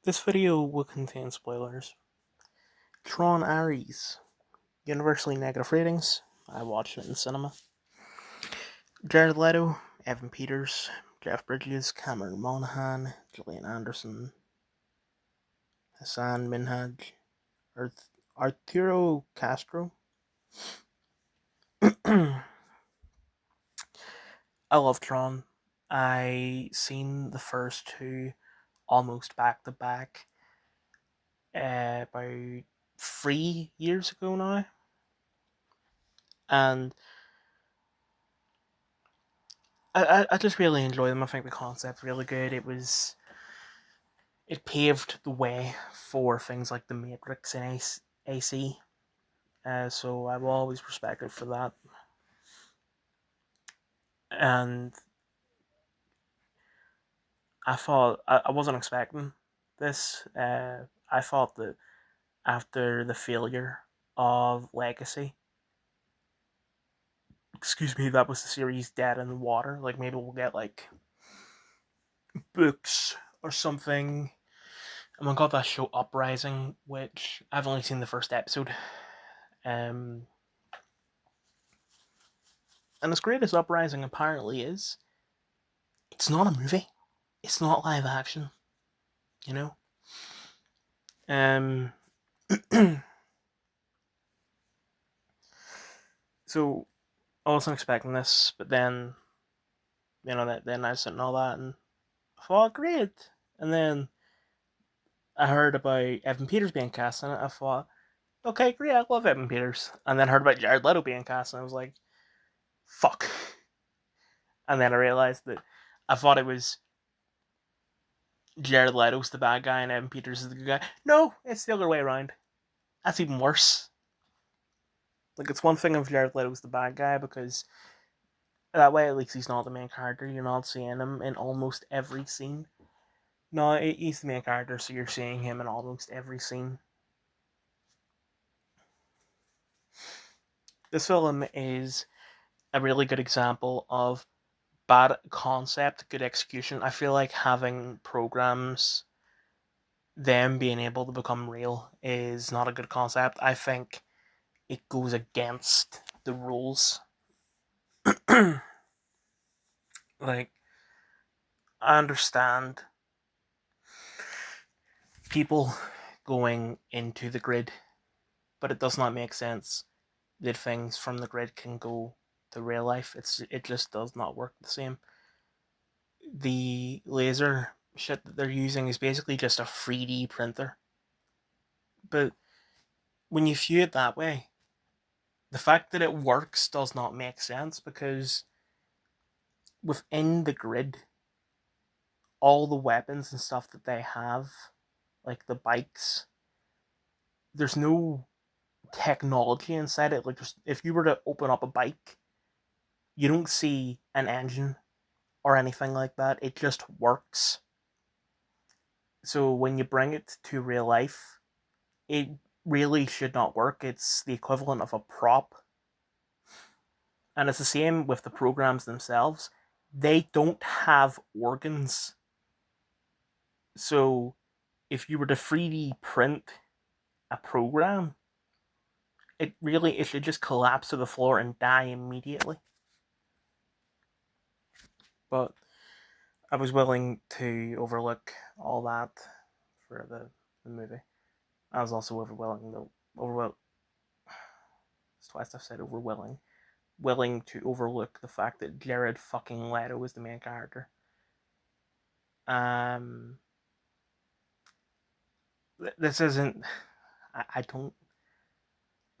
This video will contain spoilers. Tron Ares. Universally negative ratings. I watched it in cinema. Jared Leto, Evan Peters, Jeff Bridges, Cameron Monaghan, Gillian Anderson, Hassan Minhaj, Arturo Castro. I love Tron. I seen the first two almost back to back about 3 years ago now, and I just really enjoy them. I think the concept's really good. It paved the way for things like the Matrix and AC. So I will always respect it for that. And I wasn't expecting this. I thought that after the failure of Legacy, excuse me, that was the series dead in the water. Like maybe we'll get like books or something. And we got that show Uprising, which I've only seen the first episode. Um, and as great as Uprising apparently is, it's not a movie. It's not live action, you know? Um, so I wasn't expecting this, but then, then I sent all that and I thought, great. And then I heard about Evan Peters being cast in it. I thought, okay, great, I love Evan Peters. And then I heard about Jared Leto being cast, and I was like, fuck. And then I realized that I thought it was Jared Leto's the bad guy and Evan Peters is the good guy. No, it's the other way around. That's even worse. Like, it's one thing if Jared Leto's the bad guy because that way at least he's not the main character. You're not seeing him in almost every scene. No, he's the main character, so you're seeing him in almost every scene. This film is a really good example of bad concept, good execution. I feel like having programs, them being able to become real, is not a good concept. I think it goes against the rules. Like, I understand people going into the grid, but it does not make sense that things from the grid can go to real life. It just does not work the same. The laser shit that they're using is basically just a 3D printer. But when you view it that way, the fact that it works does not make sense because within the grid, all the weapons and stuff that they have, like the bikes, there's no technology inside it. Like, just if you were to open up a bike, you don't see an engine or anything like that. It just works. So when you bring it to real life, it really should not work. It's the equivalent of a prop. And it's the same with the programs themselves. They don't have organs. So if you were to 3D print a program, it should just collapse to the floor and die immediately. But I was willing to overlook all that for the movie. I was also overwhelmed. It's twice I've said overwhelming. Willing to overlook the fact that Jared fucking Leto was the main character. Um, this isn't. I don't.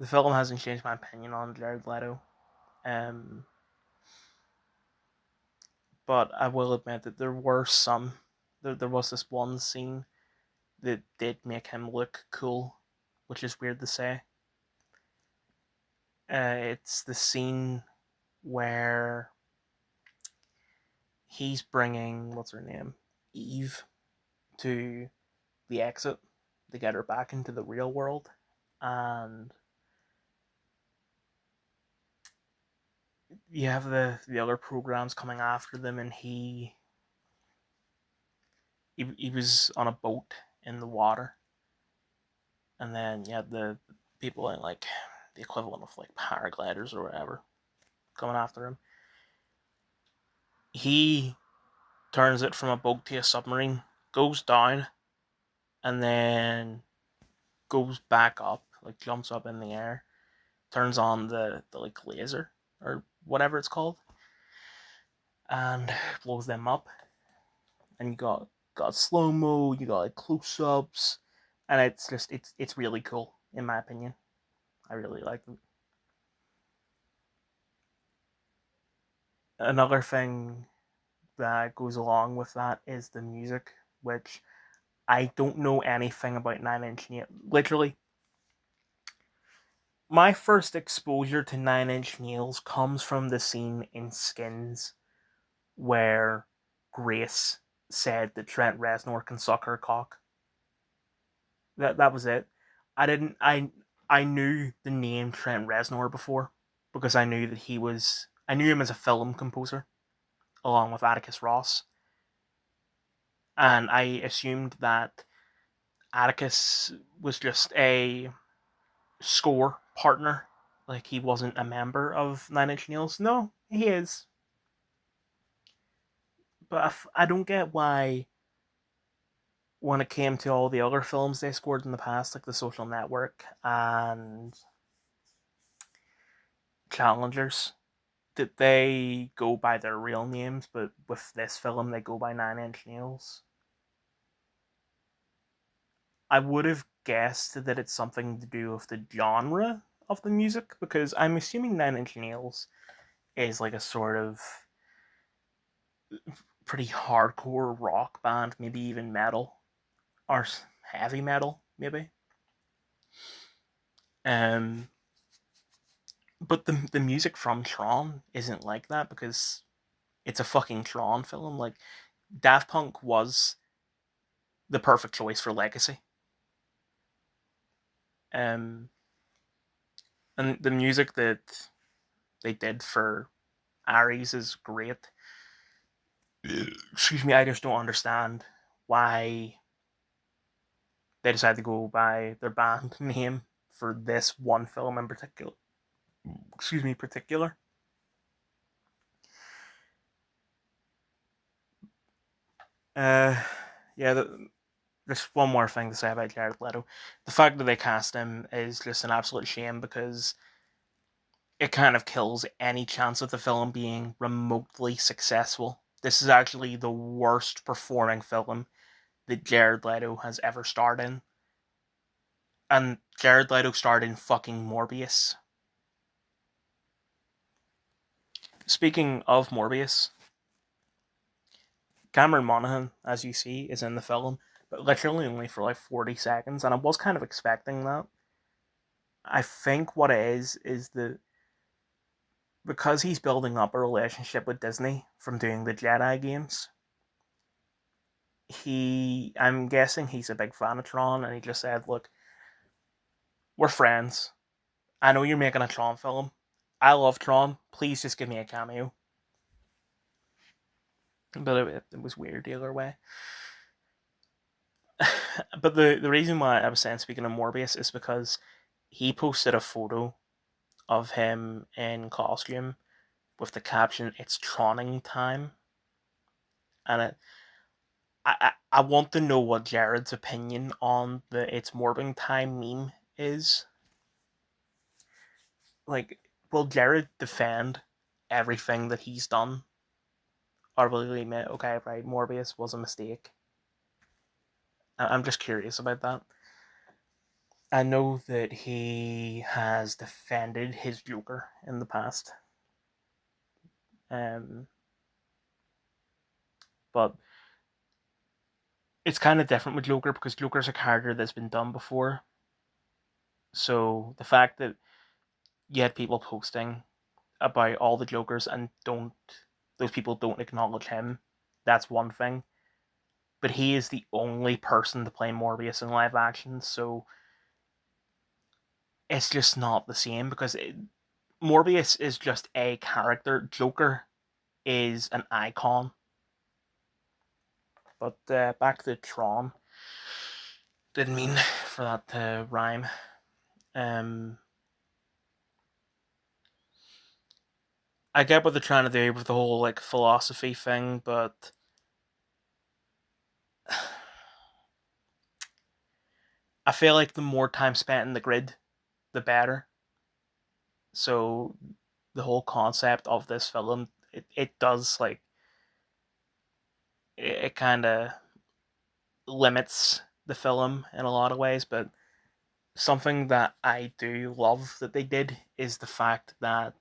The film hasn't changed my opinion on Jared Leto. Um, but I will admit that there were some. There was this one scene that did make him look cool, which is weird to say. It's the scene where he's bringing what's her name, Eve, to the exit to get her back into the real world, and you have the other programs coming after them, and he was on a boat in the water, and then you had the people in like the equivalent of like paragliders or whatever coming after him. He turns it from a boat to a submarine, goes down, and then goes back up, like jumps up in the air, turns on the like laser or whatever it's called, and blows them up. And you got slow mo, you got like close ups, and it's really cool in my opinion. I really like it. Another thing that goes along with that is the music, which I don't know anything about Nine Inch Nails. Literally, my first exposure to Nine Inch Nails comes from the scene in Skins where Grace said that Trent Reznor can suck her cock. That was it. I didn't I knew the name Trent Reznor before because I knew him as a film composer along with Atticus Ross, and I assumed that Atticus was just a score partner, like he wasn't a member of Nine Inch Nails. No, he is, but I don't get why when it came to all the other films they scored in the past, like The Social Network and Challengers, that they go by their real names, but with this film they go by Nine Inch Nails. I would have guessed that it's something to do with the genre of the music because I'm assuming Nine Inch Nails is like a sort of pretty hardcore rock band, maybe even metal or heavy metal, maybe. Um, but the music from Tron isn't like that because it's a fucking Tron film. Like Daft Punk was the perfect choice for Legacy. Um, and the music that they did for Aries is great. Excuse me, I just don't understand why they decided to go by their band name for this one film in particular. Excuse me, particular. Uh, yeah, there's one more thing to say about Jared Leto. The fact that they cast him is just an absolute shame because it kind of kills any chance of the film being remotely successful. This is actually the worst performing film that Jared Leto has ever starred in. And Jared Leto starred in fucking Morbius. Speaking of Morbius, Cameron Monaghan, as you see, is in the film, but literally only for like 40 seconds, and I was kind of expecting that. I think what it is that because he's building up a relationship with Disney from doing the Jedi games, I'm guessing he's a big fan of Tron, and he just said, "Look, we're friends. I know you're making a Tron film. I love Tron. Please just give me a cameo." But it was weird either way. But the reason why I was saying speaking of Morbius is because he posted a photo of him in costume with the caption "It's Troning time," and I want to know what Jared's opinion on the "It's Morbing time" meme is. Like, will Jared defend everything that he's done, or will he admit, okay, right, Morbius was a mistake? I'm just curious about that. I know that he has defended his Joker in the past, um, but it's kind of different with Joker because Joker's a character that's been done before. So the fact that you had people posting about all the Jokers and don't those people don't acknowledge him, that's one thing. But he is the only person to play Morbius in live action, so it's just not the same because Morbius is just a character. Joker is an icon. But back to Tron. Didn't mean for that to rhyme. Um, I get what they're trying to do with the whole like philosophy thing, but I feel like the more time spent in the grid, the better. So the whole concept of this film, it does like it kind of limits the film in a lot of ways, but something that I do love that they did is the fact that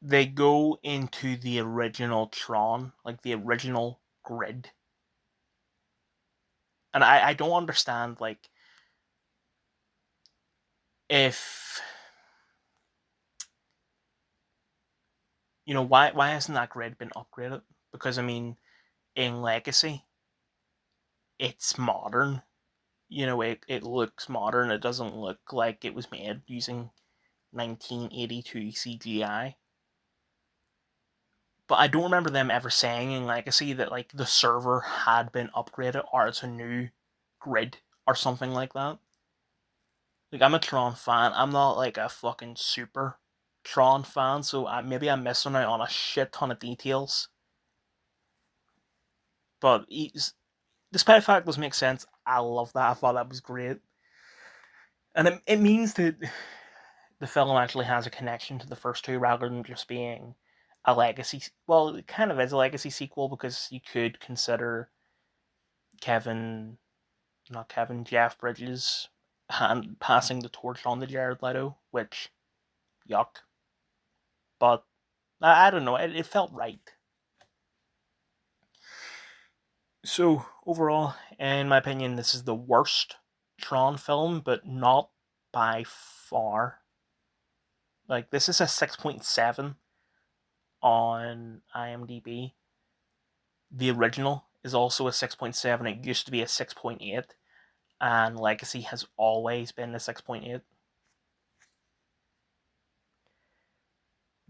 they go into the original Tron, like the original grid. And I don't understand like if why hasn't that grid been upgraded? Because I mean in Legacy it's modern. It looks modern. It doesn't look like it was made using 1982 CGI. But I don't remember them ever saying in Legacy that like the server had been upgraded or it's a new grid or something like that. Like I'm a Tron fan. I'm not like a fucking super Tron fan, so maybe I'm missing out on a shit ton of details. But despite the fact those make sense, I love that. I thought that was great, and it means that the film actually has a connection to the first two rather than just being a legacy. Well, it kind of is a legacy sequel because you could consider Kevin, not Kevin, Jeff Bridges passing the torch on to Jared Leto, which yuck. But I don't know, it felt right. So overall, in my opinion, this is the worst Tron film, but not by far. Like this is a 6.7 on IMDb. The original is also a 6.7. It used to be a 6.8, and Legacy has always been a 6.8.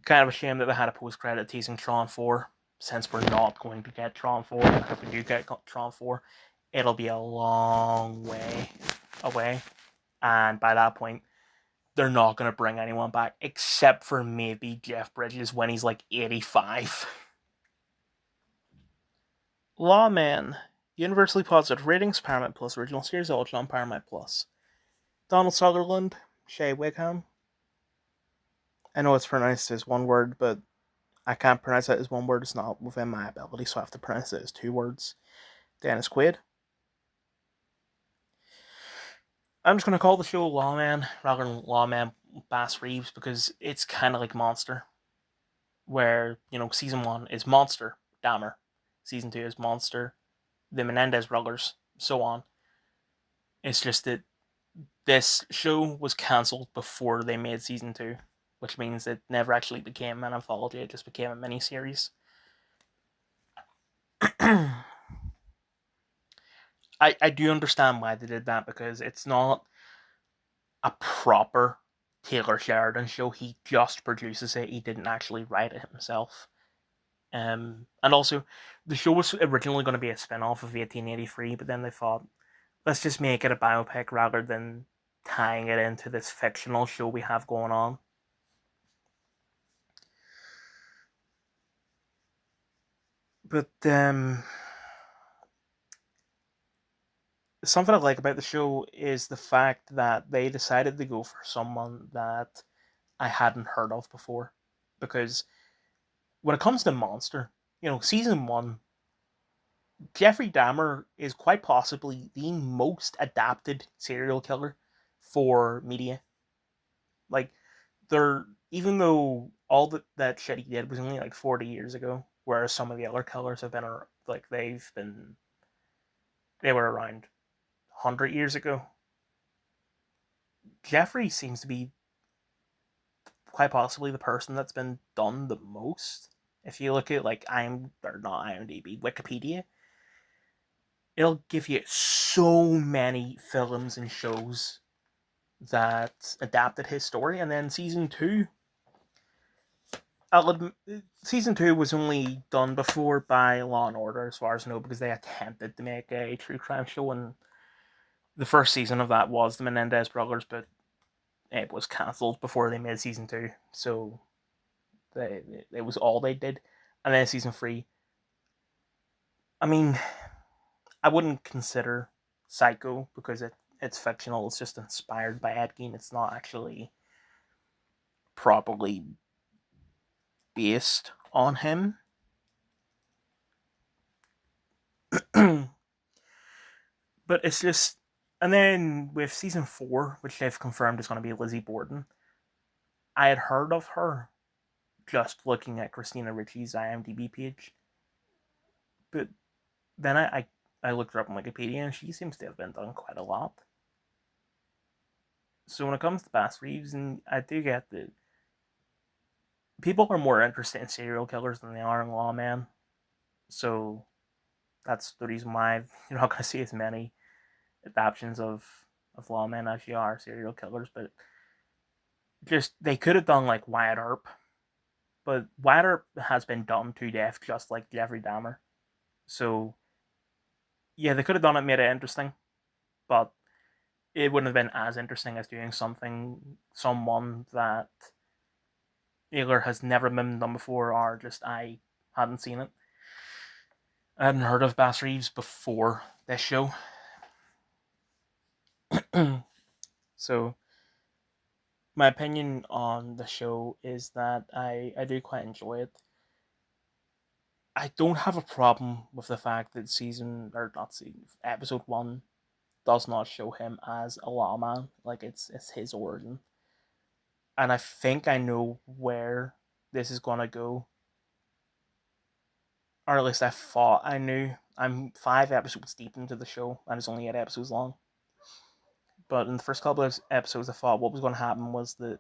Kind of a shame that they had a post credit teasing Tron 4, since we're not going to get Tron 4. If we do get Tron 4, it'll be a long way away. And by that point, they're not going to bring anyone back except for maybe Jeff Bridges when he's like 85. Lawmen. Universally positive ratings, Paramount Plus original series, Ultra on Paramount Plus. Donald Sutherland, Shea Wigham. I know it's pronounced as one word, but I can't pronounce it as one word. It's not within my ability, so I have to pronounce it as two words. Dennis Quaid. I'm just going to call the show Lawman rather than Lawman Bass Reeves because it's kind of like Monster, where, season 1 is Monster, Dahmer. Season 2 is Monster, the Menendez brothers, so on. It's just that this show was cancelled before they made season 2, which means it never actually became an anthology, it just became a miniseries. I do understand why they did that because it's not a proper Taylor Sheridan show. He just produces it. He didn't actually write it himself. And also, the show was originally going to be a spin-off of 1883, but then they thought, let's just make it a biopic rather than tying it into this fictional show we have going on. But something I like about the show is the fact that they decided to go for someone that I hadn't heard of before. Because when it comes to Monster, season 1, Jeffrey Dahmer is quite possibly the most adapted serial killer for media. Like, even though all that shit he did was only like 40 years ago, whereas some of the other killers have been like they were around 100 years ago. Jeffrey seems to be quite possibly the person that's been done the most. If you look at like not IMDb, Wikipedia, it'll give you so many films and shows that adapted his story. And then season 2, I'll admit, season 2 was only done before by Law and Order, as far as I know, because they attempted to make a true crime show, and the first season of that was the Menendez brothers, but it was cancelled before they made season 2. So it was all they did. And then season 3, I mean, I wouldn't consider Psycho because it's fictional. It's just inspired by Ed Gein. It's not actually properly based on him. But it's just, and then with season 4, which they've confirmed is going to be Lizzie Borden, I had heard of her just looking at Christina Ricci's IMDb page, but then I looked her up on Wikipedia and she seems to have been done quite a lot. So when it comes to Bass Reeves, and I do get that people are more interested in serial killers than they are in lawmen, so that's the reason why you're not going to see as many adaptations of lawmen as you are serial killers. But just they could have done like Wyatt Earp, but Wyatt Earp has been done to death just like Jeffrey Dahmer. So yeah, they could have done it, made it interesting, but it wouldn't have been as interesting as doing someone that either has never been done before or just I hadn't seen it. I hadn't heard of Bass Reeves before this show. So my opinion on the show is that I do quite enjoy it. I don't have a problem with the fact that episode 1 does not show him as a lawman. Like it's his origin. And I think I know where this is gonna go. Or at least I thought I knew. I'm 5 episodes deep into the show, and it's only 8 episodes long. But in the first couple of episodes, I thought what was going to happen was that,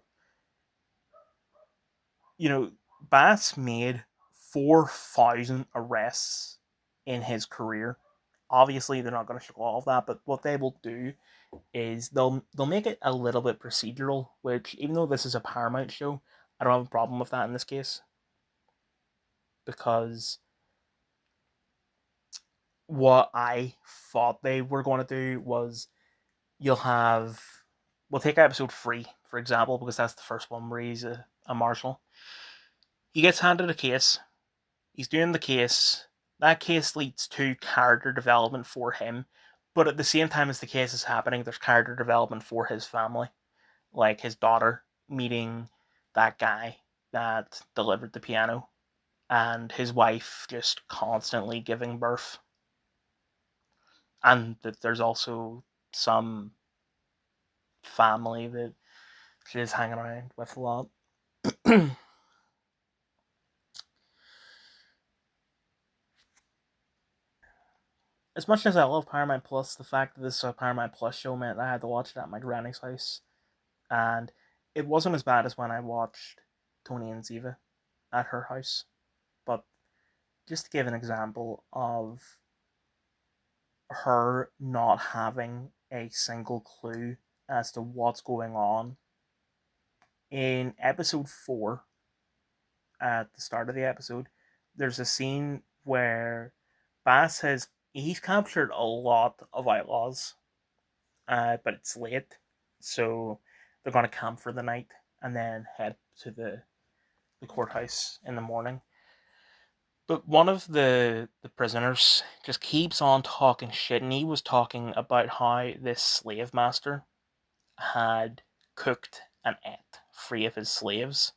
Bass made 4,000 arrests in his career. Obviously, they're not going to show all of that, but what they will do is they'll make it a little bit procedural, which, even though this is a Paramount show, I don't have a problem with that in this case. Because what I thought they were going to do was we'll take episode 3, for example, because that's the first one where he's a marshal. He gets handed a case. He's doing the case. That case leads to character development for him. But at the same time as the case is happening, there's character development for his family. Like his daughter meeting that guy that delivered the piano. And his wife just constantly giving birth. And that there's also some family that she's hanging around with a lot. As much as I love Paramount Plus, the fact that this is a Paramount Plus show meant I had to watch it at my granny's house. And it wasn't as bad as when I watched Tony and Ziva at her house. But just to give an example of her not having a single clue as to what's going on, in episode 4, at the start of the episode, there's a scene where he's captured a lot of outlaws, but it's late, so they're gonna camp for the night and then head to the courthouse in the morning. But one of the prisoners just keeps on talking shit, and he was talking about how this slave master had cooked and ate 3 of his slaves,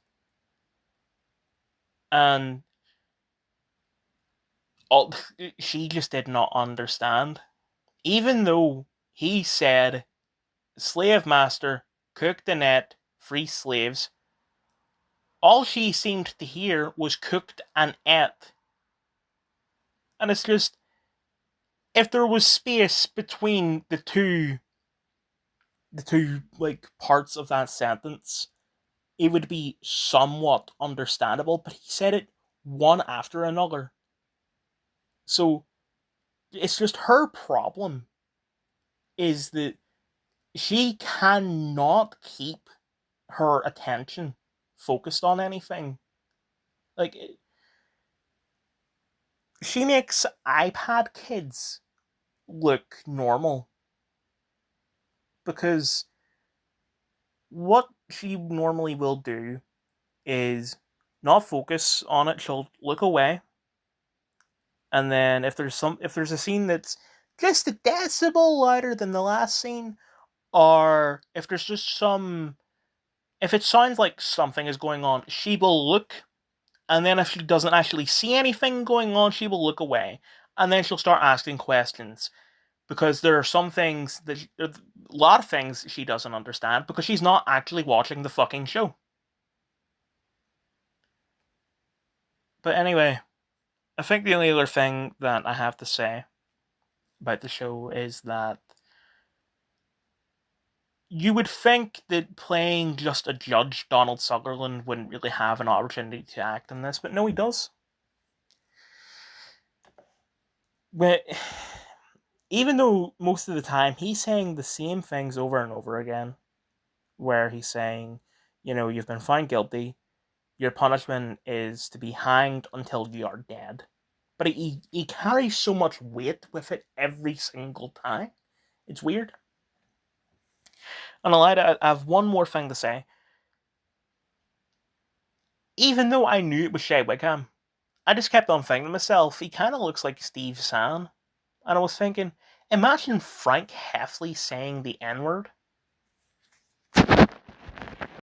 and all, she just did not understand. Even though he said, slave master, cooked and ate 3 slaves, all she seemed to hear was cooked and ate. And it's just, if there was space between the two like parts of that sentence, it would be somewhat understandable, but he said it one after another. So it's just her problem is that she cannot keep her attention focused on anything. Like, she makes iPad kids look normal because what she normally will do is not focus on it. She'll look away, and then if there's a scene that's just a decibel louder than the last scene, or if there's just some if it sounds like something is going on, she will look, and then if she doesn't actually see anything going on, she will look away, and then she'll start asking questions because there are some things a lot of things she doesn't understand because she's not actually watching the fucking show. But anyway, I think the only other thing that I have to say about the show is that you would think that playing just a judge, Donald Sutherland, wouldn't really have an opportunity to act in this, but no, he does. But even though most of the time he's saying the same things over and over again, where he's saying, you've been found guilty, your punishment is to be hanged until you are dead. But he carries so much weight with it every single time. It's weird. And I have one more thing to say. Even though I knew it was Shea Wickham, I just kept on thinking to myself, he kind of looks like Steve Zahn. And I was thinking, imagine Frank Heffley saying the N word.